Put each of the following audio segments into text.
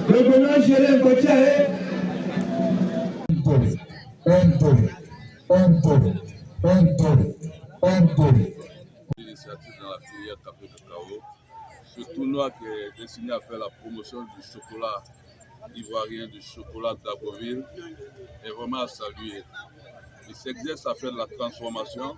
L'initiative dans la filière café cacao, ce tournoi qui est destiné à faire la promotion du chocolat ivoirien, du chocolat d'Agboville, est vraiment à saluer. Il s'exerce à faire de la transformation.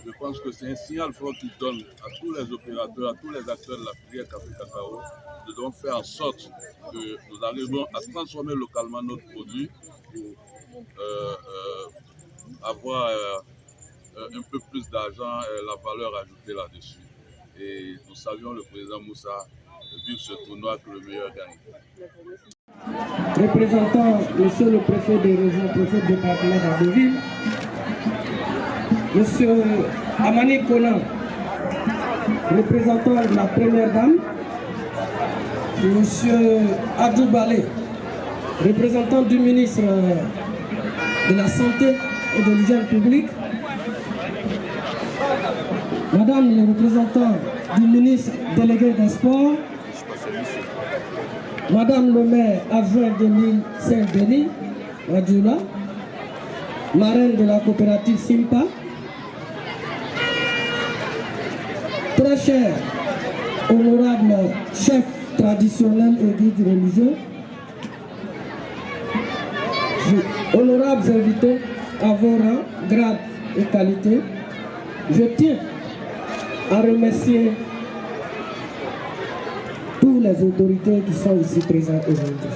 Je pense que c'est un signal fort qui donne à tous les opérateurs, à tous les acteurs de la filière café cacao, de donc faire en sorte que nous arrivons à transformer localement notre produit pour avoir un peu plus d'argent, la valeur ajoutée là-dessus. Et nous saluons le président Moussa de vivre ce tournoi que le meilleur gagne. Représentant monsieur le préfet de région, préfet du département d'Agboville, monsieur Amani Konan, représentant de la première dame, monsieur Abdou Balé, représentant du ministre de la Santé et de l'Hygiène publique, madame le représentant du ministre délégué des Sports, madame le maire adjoint de l'île Saint-Denis, Radioula, marraine de la coopérative Simpa, très cher, honorable chef traditionnel et guide religieux, honorables invités à vos rangs, grades et qualités, je tiens à remercier tous les autorités qui sont ici présentes aujourd'hui.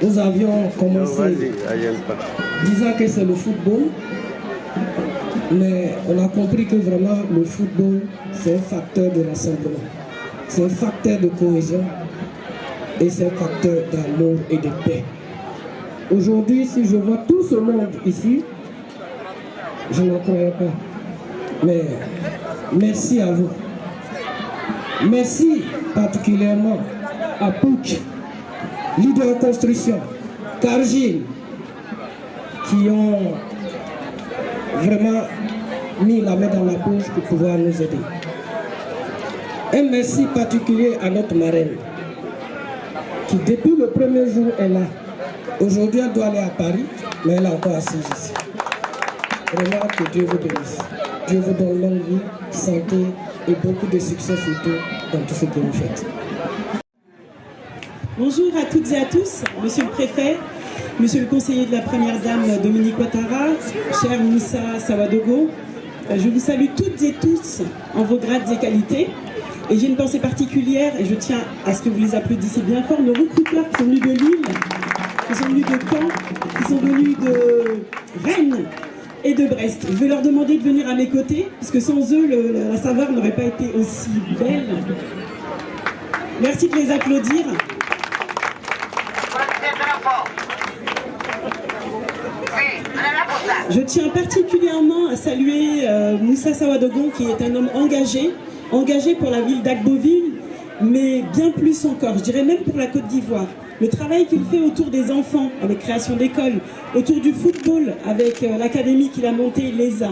Nous avions commencé disant que c'est le football, mais on a compris que vraiment le football, c'est un facteur de rassemblement, c'est un facteur de cohésion et c'est un facteur d'amour et de paix. Aujourd'hui, si je vois tout ce monde ici, je n'en croyais pas. Mais merci à vous. Merci particulièrement à Pouch, Leader Construction, Cargill, qui ont vraiment mis la main dans la poche pour pouvoir nous aider. Un merci particulier à notre marraine, qui depuis le premier jour est là. Aujourd'hui, elle doit aller à Paris, mais elle est encore assise ici. Vraiment que Dieu vous bénisse. Dieu vous donne longue vie, santé et beaucoup de succès surtout dans tout ce que vous faites. Bonjour à toutes et à tous, monsieur le préfet, monsieur le conseiller de la première dame Dominique Ouattara, cher Moussa Sawadogo. Je vous salue toutes et tous en vos grades et qualités. Et j'ai une pensée particulière, et je tiens à ce que vous les applaudissiez bien fort, nos recruteurs qui sont venus de Lille, qui sont venus de Caen, qui sont venus de Rennes et de Brest. Je vais leur demander de venir à mes côtés, puisque sans eux, la saveur n'aurait pas été aussi belle. Merci de les applaudir. Je tiens particulièrement à saluer Moussa Sawadogon, qui est un homme engagé pour la ville d'Agboville, mais bien plus encore, je dirais même pour la Côte d'Ivoire. Le travail qu'il fait autour des enfants, avec création d'écoles, autour du football, avec l'académie qu'il a montée, l'ESA.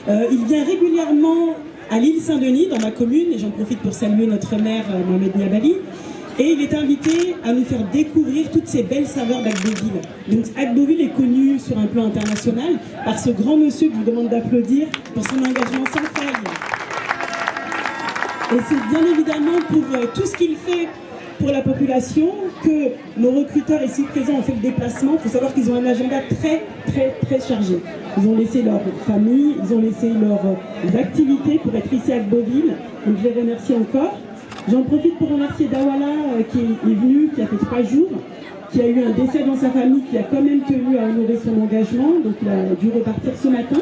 Il vient régulièrement à l'île Saint-Denis, dans ma commune, et j'en profite pour saluer notre maire Mohamed Niabali. Et il est invité à nous faire découvrir toutes ces belles saveurs d'Agboville. Donc Agboville est connu sur un plan international par ce grand monsieur que je vous demande d'applaudir pour son engagement sans faille. Et c'est bien évidemment pour tout ce qu'il fait pour la population que nos recruteurs ici présents ont fait le déplacement. Il faut savoir qu'ils ont un agenda très chargé. Ils ont laissé leur famille, ils ont laissé leurs activités pour être ici à Agboville. Donc je les remercie encore. J'en profite pour remercier Dawala qui est venu, qui a fait 3 jours, qui a eu un décès dans sa famille, qui a quand même tenu à honorer son engagement, donc il a dû repartir ce matin.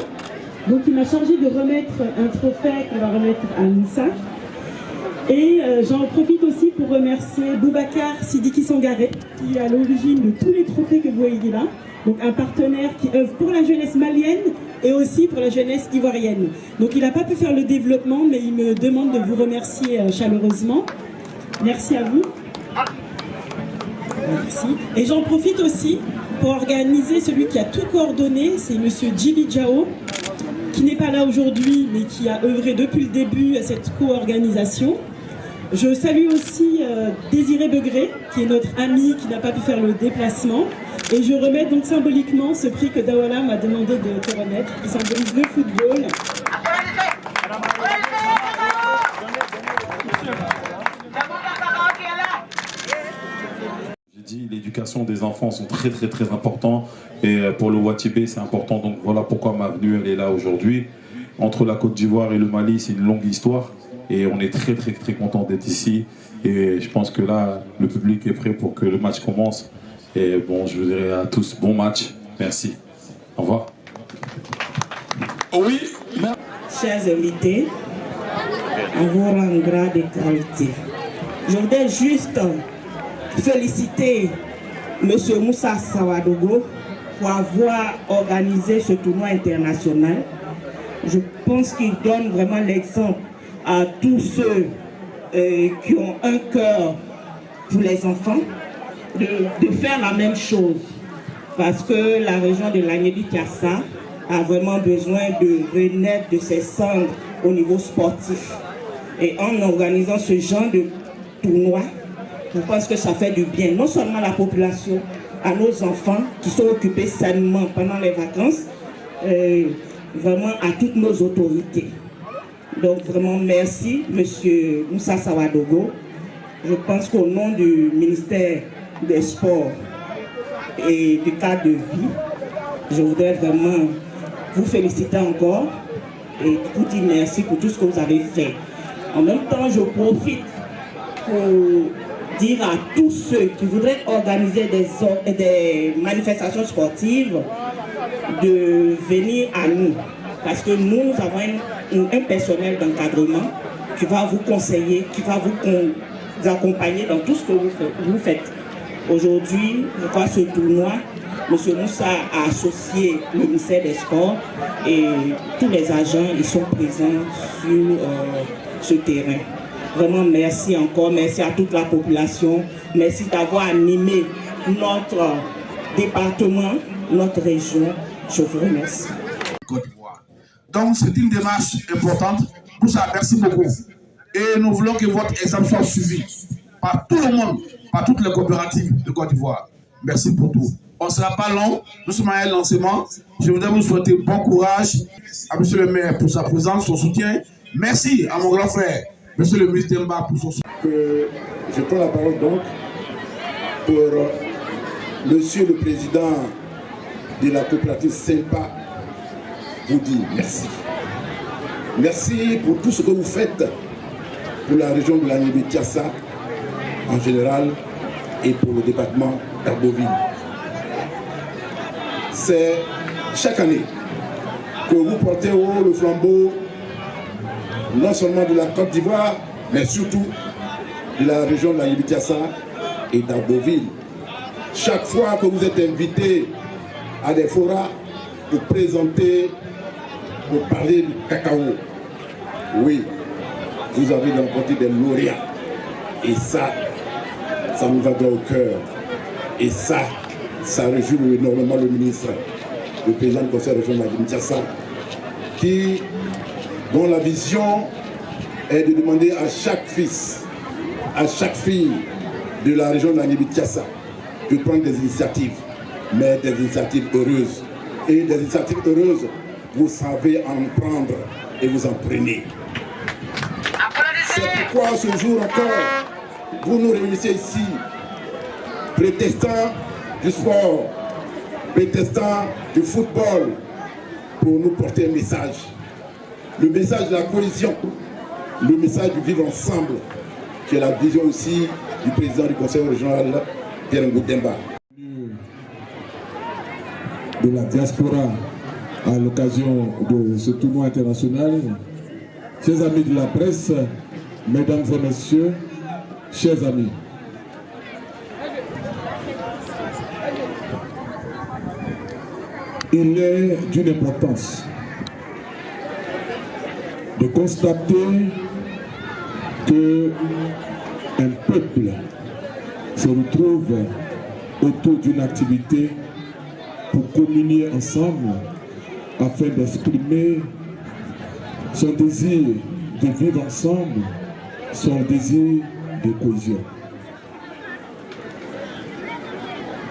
Donc il m'a chargé de remettre un trophée qu'on va remettre à Moussa. Et j'en profite aussi pour remercier Boubacar Sidiki Sangaré, qui est à l'origine de tous les trophées que vous voyez là. Donc un partenaire qui œuvre pour la jeunesse malienne et aussi pour la jeunesse ivoirienne. Donc il n'a pas pu faire le développement, mais il me demande de vous remercier chaleureusement. Merci à vous. Merci. Et j'en profite aussi pour organiser celui qui a tout coordonné, c'est monsieur Djibi Diao, qui n'est pas là aujourd'hui, mais qui a œuvré depuis le début à cette co-organisation. Je salue aussi Désiré Begré, qui est notre ami, qui n'a pas pu faire le déplacement. Et je remets donc symboliquement ce prix que Dawala m'a demandé de te remettre, qui symbolise le football. J'ai dit, l'éducation des enfants sont très importants. Et pour le Watibé, c'est important. Donc voilà pourquoi ma venue, elle est là aujourd'hui. Entre la Côte d'Ivoire et le Mali, c'est une longue histoire. Et on est très content d'être ici. Et je pense que là, le public est prêt pour que le match commence. Et bon, je vous dirais à tous, bon match. Merci. Au revoir. Oui. Chers invités, on vous rendra des qualités. Je voudrais juste féliciter M. Moussa Sawadogo pour avoir organisé ce tournoi international. Je pense qu'il donne vraiment l'exemple à tous ceux qui ont un cœur pour les enfants de faire la même chose. Parce que la région de l'Agnebi-Kiassa a vraiment besoin de renaître de ses cendres au niveau sportif. Et en organisant ce genre de tournoi, je pense que ça fait du bien, non seulement à la population, à nos enfants qui sont occupés sainement pendant les vacances, vraiment à toutes nos autorités. Donc vraiment merci M. Moussa Sawadogo. Je pense qu'au nom du ministère des Sports et du cadre de vie, je voudrais vraiment vous féliciter encore et vous dire merci pour tout ce que vous avez fait. En même temps, je profite pour dire à tous ceux qui voudraient organiser des manifestations sportives de venir à nous. Parce que nous avons un personnel d'encadrement qui va vous conseiller, qui va vous accompagner dans tout ce que vous faites. Aujourd'hui, je crois que ce tournoi, M. Moussa a associé le ministère des Sports et tous les agents ils sont présents sur ce terrain. Vraiment merci encore, merci à toute la population, merci d'avoir animé notre département, notre région. Je vous remercie. Côte d'Ivoire. Donc c'est une démarche importante. Pour ça, merci beaucoup. Et nous voulons que votre exemple soit suivi par tout le monde, par toutes les coopératives de Côte d'Ivoire. Merci pour tout. On ne sera pas long, nous sommes à un lancement. Je voudrais vous souhaiter bon courage à M. le maire pour sa présence, son soutien. Merci à mon grand frère, M. le ministre Demba pour son soutien. Je prends la parole donc pour Monsieur le Président de la coopérative SEMPA vous dire merci. Merci pour tout ce que vous faites pour la région de l'Agnebi-Kiassa en général et pour le département d'Arboville. C'est chaque année que vous portez haut le flambeau non seulement de la Côte d'Ivoire, mais surtout de la région de l'Agnebi-Kiassa et d'Arboville. Chaque fois que vous êtes invité à des forats pour présenter, pour parler du cacao, oui, vous avez remporté des lauréats. Et ça nous va droit au cœur. Et ça réjouit énormément le ministre, le président du conseil régional de l'Agnebi-Kiassa, dont la vision est de demander à chaque fils, à chaque fille de la région de l'Agnebi-Kiassa de prendre des initiatives, mais des initiatives heureuses. Et des initiatives heureuses, vous savez en prendre et vous en prenez. C'est pourquoi ce jour encore, vous nous réunissez ici, prétestants du sport, prétestants du football, pour nous porter un message. Le message de la cohésion, le message du vivre ensemble, qui est la vision aussi du président du conseil régional, Pierre Ngoutemba. De la diaspora à l'occasion de ce tournoi international, chers amis de la presse, mesdames et messieurs, chers amis. Il est d'une importance de constater que un peuple se retrouve autour d'une activité pour communier ensemble afin d'exprimer son désir de vivre ensemble son désir de cohésion.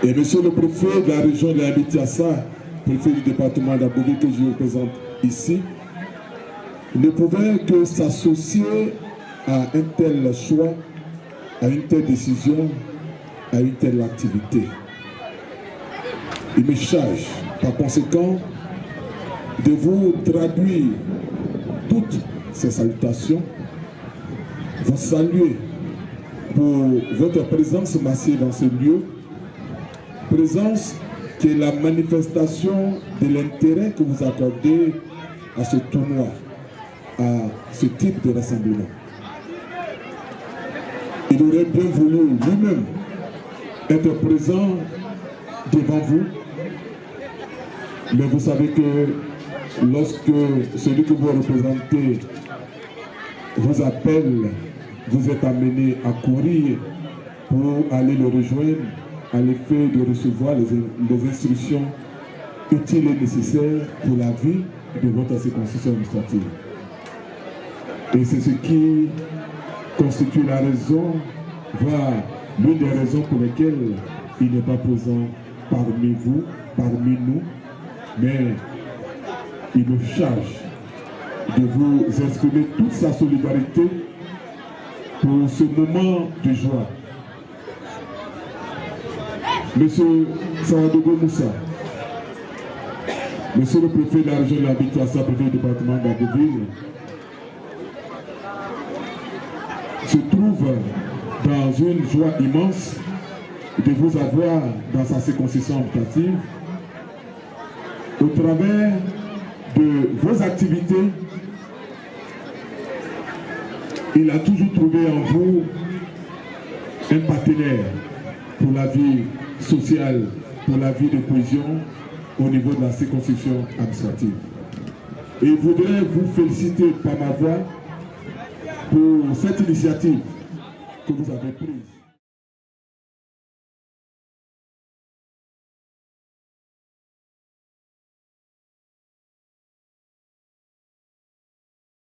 Et monsieur le préfet de la région de la Bitiassa, préfet du département d'Abogé que je représente ici, ne pouvait que s'associer à un tel choix, à une telle décision, à une telle activité. Il me charge, par conséquent, de vous traduire toutes ces salutations, vous saluer pour votre présence massive dans ce lieu, présence qui est la manifestation de l'intérêt que vous accordez à ce tournoi, à ce type de rassemblement. Il aurait bien voulu lui-même être présent devant vous, mais vous savez que lorsque celui que vous représentez vous appelle, vous êtes amené à courir pour aller le rejoindre à l'effet de recevoir les instructions utiles et nécessaires pour la vie de votre circonscription administrative. Et c'est ce qui constitue la raison, voire l'une des raisons pour lesquelles il n'est pas présent parmi vous, parmi nous, mais il me charge de vous exprimer toute sa solidarité pour ce moment de joie. Monsieur Sawadogo Moussa, monsieur le préfet de la région de la Bitiassa, préfet du département d'Abbeville, se trouve dans une joie immense de vous avoir dans sa circonscription habitative au travers de vos activités. Il a toujours trouvé en vous un partenaire pour la vie sociale, pour la vie de cohésion au niveau de la circonscription administrative. Et je voudrais vous féliciter par ma voix pour cette initiative que vous avez prise.